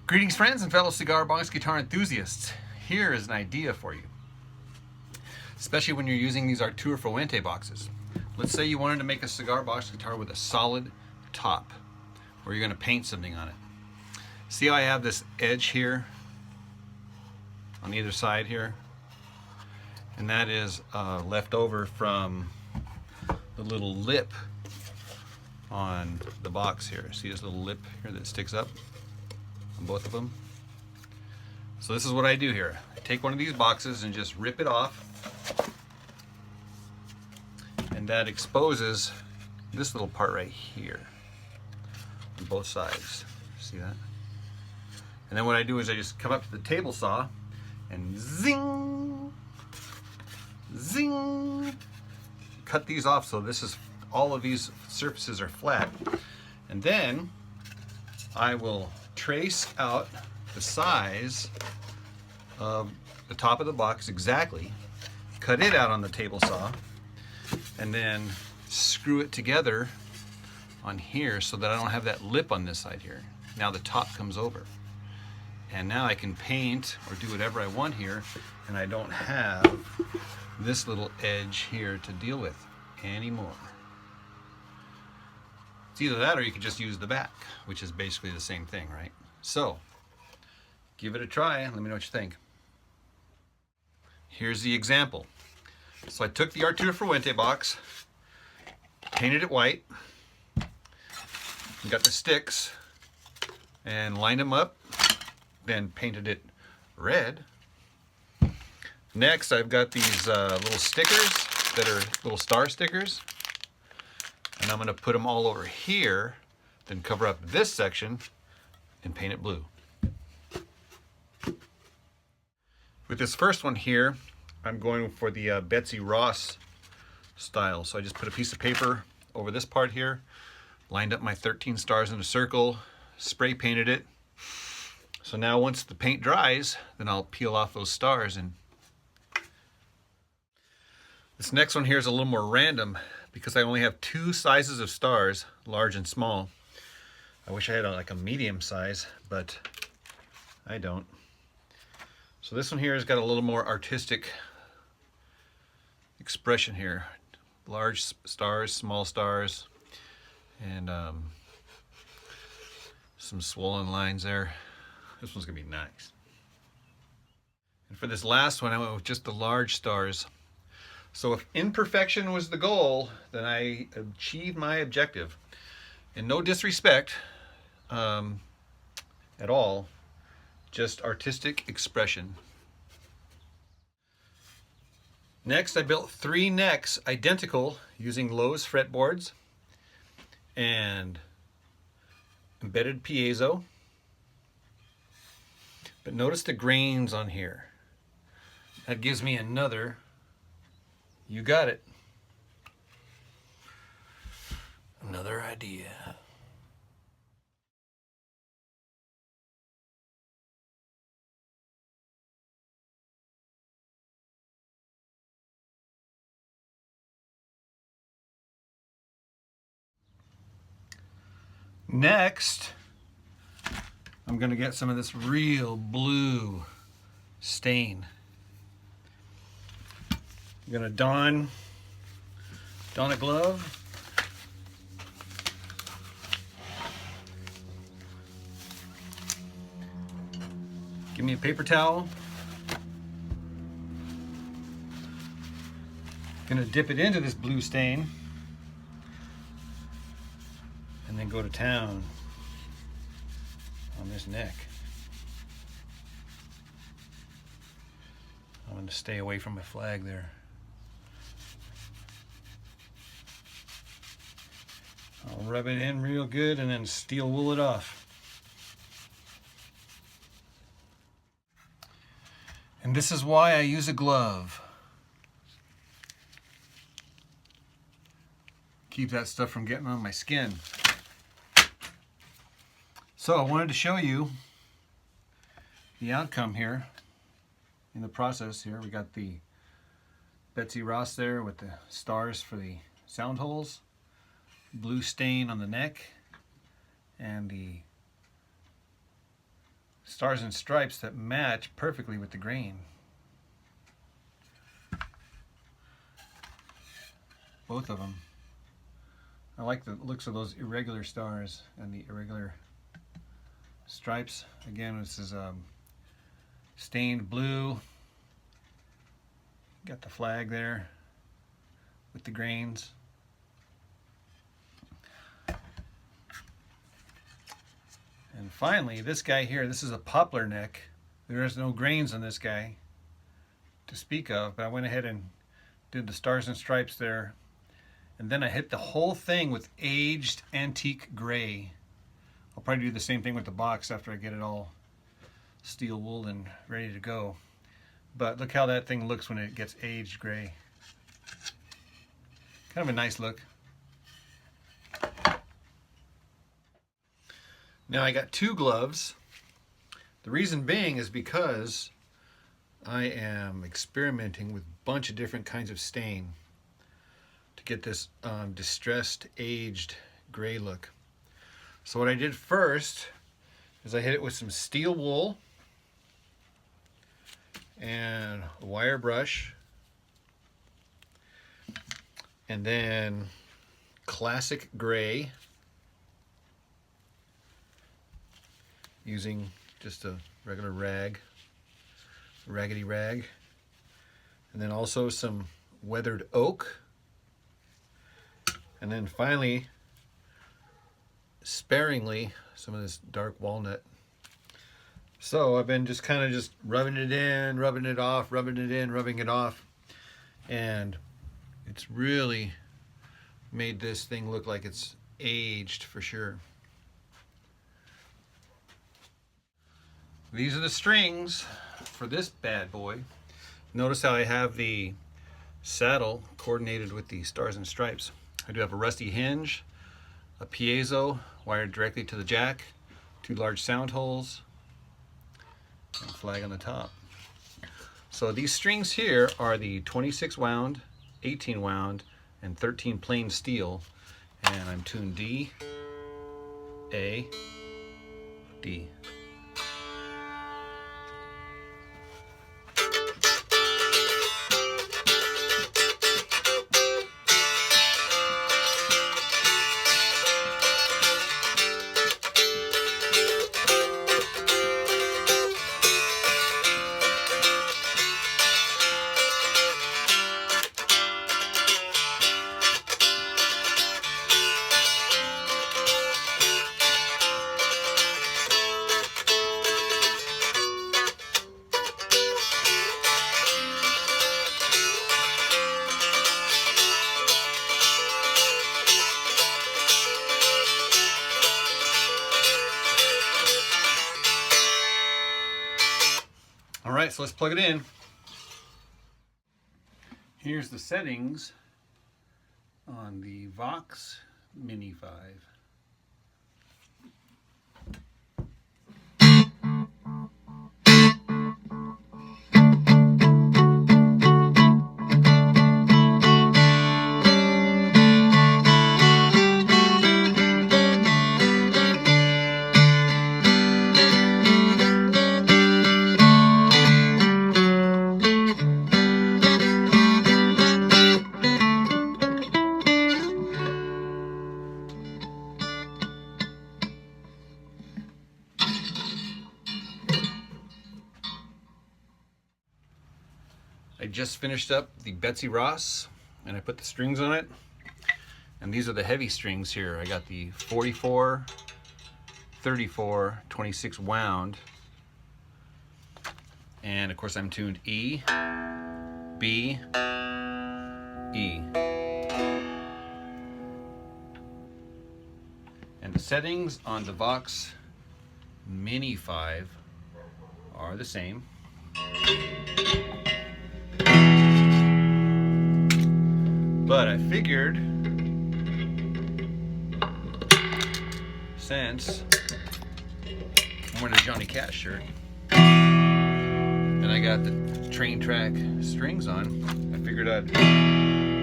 Greetings friends and fellow cigar box guitar enthusiasts. Here is an idea for you, especially when you're using these Arturo Fuente boxes. Let's say you wanted to make a cigar box guitar with a solid top, or you're going to paint something on it. See how I have this edge here on either side here? And that is left over from the little lip on the box here. See this little lip here that sticks up on both of them? So this is what I do here. I take one of these boxes and just rip it off, and that exposes this little part right here on both sides. See that? And then what I do is I just come up to the table saw and zing, zing, cut these off so this is, all of these surfaces are flat. And then I will trace out the size of the top of the box exactly, cut it out on the table saw, and then screw it together on here so that I don't have that lip on this side here. Now the top comes over. And now I can paint or do whatever I want here, and I don't have this little edge here to deal with anymore. It's either that or you can just use the back, which is basically the same thing, right? So, give it a try and let me know what you think. Here's the example. So I took the Arturo Fuente box, painted it white, got the sticks, and lined them up, then painted it red. Next, I've got these little stickers that are little star stickers, and I'm going to put them all over here, then cover up this section and paint it blue. With this first one here, I'm going for the Betsy Ross style. So I just put a piece of paper over this part here, lined up my 13 stars in a circle, spray painted it. So now once the paint dries, then I'll peel off those stars. And this next one here is a little more random because I only have two sizes of stars, large and small. I wish I had like a medium size, but I don't. So this one here has got a little more artistic expression here. Large stars, small stars, and some swollen lines there. This one's gonna be nice. And for this last one, I went with just the large stars. So if imperfection was the goal, then I achieved my objective. And no disrespect at all, just artistic expression. Next, I built 3 necks identical using Lowe's fretboards and embedded piezo. But notice the grains on here. That gives me another, you got it, another idea. Next, I'm going to get some of this real blue stain. I'm going to don a glove. Give me a paper towel. Going to dip it into this blue stain and then go to town on this neck. I'm going to stay away from my flag there. I'll rub it in real good and then steel wool it off. And this is why I use a glove. Keep that stuff from getting on my skin. So I wanted to show you the outcome here in the process here. We got the Betsy Ross there with the stars for the sound holes, blue stain on the neck, and the stars and stripes that match perfectly with the grain. Both of them. I like the looks of those irregular stars and the irregular stripes. Again, this is stained blue. Got the flag there with the grains. And finally, this guy here, this is a poplar neck. There is no grains on this guy to speak of, but I went ahead and did the stars and stripes there. And then I hit the whole thing with aged antique gray. I'll probably do the same thing with the box after I get it all steel wooled and ready to go. But look how that thing looks when it gets aged gray. Kind of a nice look. Now I got two gloves. The reason being is because I am experimenting with a bunch of different kinds of stain to get this distressed, aged gray look. So what I did first is I hit it with some steel wool and a wire brush, and then classic gray using just a regular raggedy rag, and then also some weathered oak, and then finally sparingly some of this dark walnut. So I've been just kind of just rubbing it in, rubbing it off, rubbing it in, rubbing it off, and it's really made this thing look like it's aged for sure. These are the strings for this bad boy. Notice how I have the saddle coordinated with the stars and stripes. I do have a rusty hinge, a piezo wired directly to the jack, two large sound holes, and a flag on the top. So these strings here are the 26 wound, 18 wound, and 13 plain steel, and I'm tuned D, A, D. All right, so let's plug it in. Here's the settings on the Vox Mini 5. I just finished up the Betsy Ross and I put the strings on it, and these are the heavy strings here. I got the 44, 34, 26 wound, and of course I'm tuned E, B, E. And the settings on the Vox Mini 5 are the same. But I figured, since I'm wearing a Johnny Cash shirt and I got the train track strings on, I figured I'd,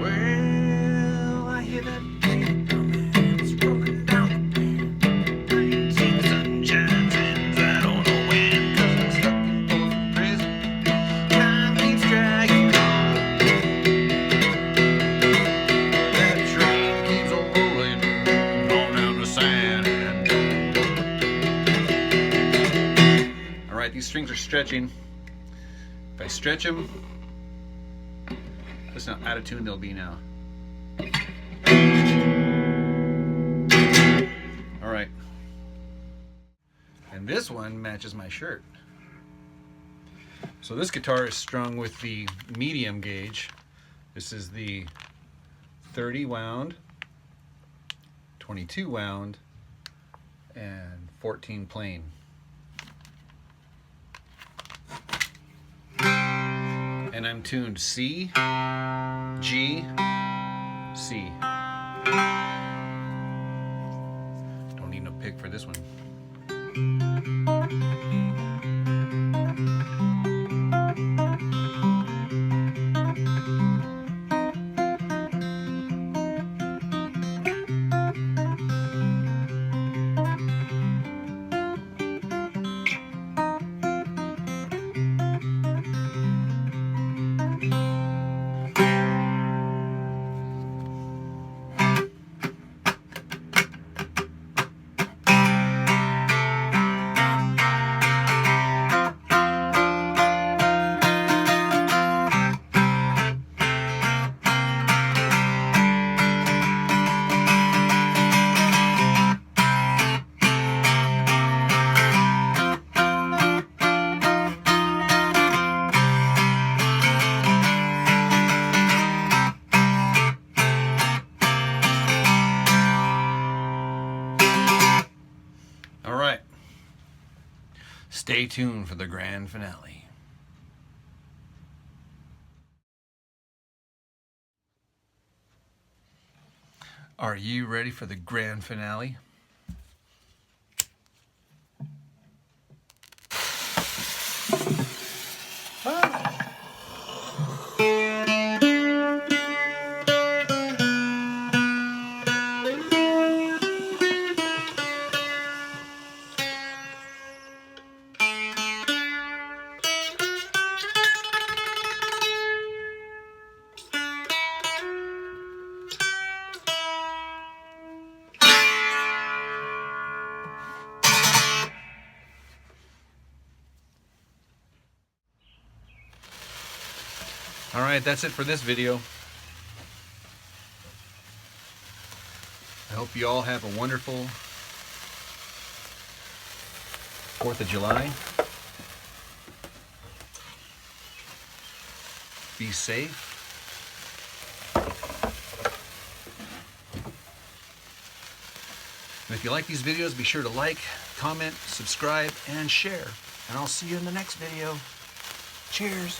well, I hear that train coming, it's rolling down the bend. I ain't seen the sun shine since I don't know when. these strings are stretching. If I stretch them, listen how out of tune they'll be now. All right. And this one matches my shirt. So this guitar is strung with the medium gauge. This is the 30 wound, 22 wound, and 14 plain. And I'm tuned C, G, C. Don't need no pick for this one. All right. Stay tuned for the grand finale. Are you ready for the grand finale? All right, that's it for this video. I hope you all have a wonderful 4th of July. Be safe. And if you like these videos, be sure to like, comment, subscribe, and share. And I'll see you in the next video. Cheers.